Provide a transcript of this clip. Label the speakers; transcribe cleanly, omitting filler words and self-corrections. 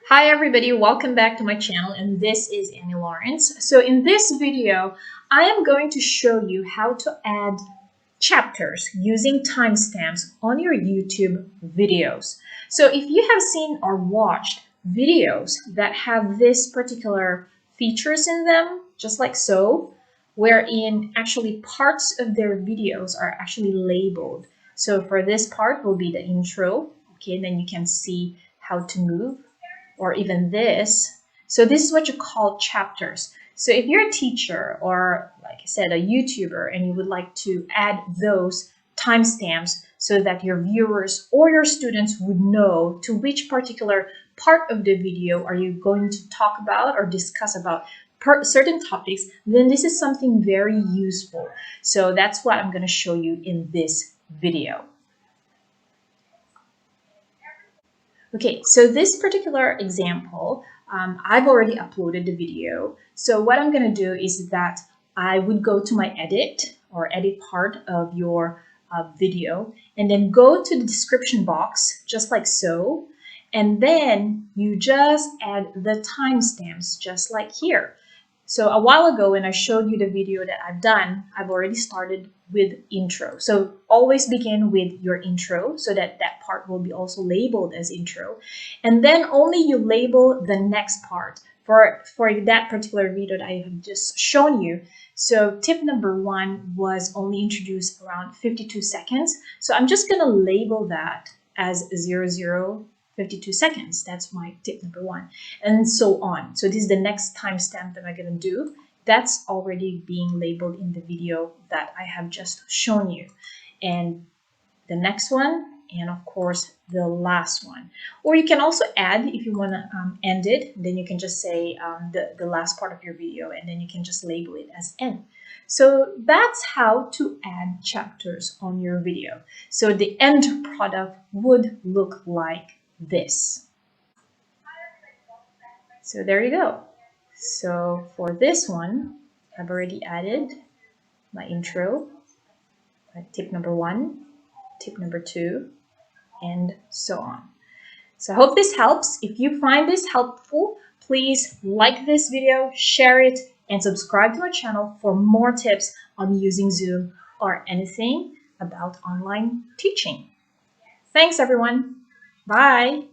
Speaker 1: Hi everybody, welcome back to my channel, and this is Laurence. So in this video, I am going to show you how to add chapters using timestamps on your YouTube videos. So if you have seen or watched videos that have this particular features in them, just like so, wherein actually parts of their videos are actually labeled. So for this part will be the intro, okay, and then you can see how to move, or even this. So this is what you call chapters. So if you're a teacher or, like I said, a YouTuber, and you would like to add those timestamps so that your viewers or your students would know to which particular part of the video are you going to talk about or discuss about certain topics, then this is something very useful. So that's what I'm going to show you in this video. Okay, so this particular example, I've already uploaded the video. So what I'm going to do is that I would go to my edit part of your video, and then go to the description box, just like so. And then you just add the timestamps, just like here. So a while ago when I showed you the video that I've done, I've already started with intro. So always begin with your intro so that that part will be also labeled as intro. And then only you label the next part for that particular video that I have just shown you. So tip number 1 was only introduced around 52 seconds. So I'm just going to label that as 52 seconds. That's my tip number 1, and so on. So this is the next timestamp that I'm going to do. That's already being labeled in the video that I have just shown you. And the next one, and of course the last one. Or you can also add, if you want to end it, then you can just say the last part of your video, and then you can just label it as end. So that's how to add chapters on your video. So the end product would look like this. So there you go. So for this one, I've already added my intro, tip number 1, tip number 2, and so on. So I hope this helps. If you find this helpful, please like this video, share it, and subscribe to my channel for more tips on using Zoom or anything about online teaching. Thanks everyone. Bye.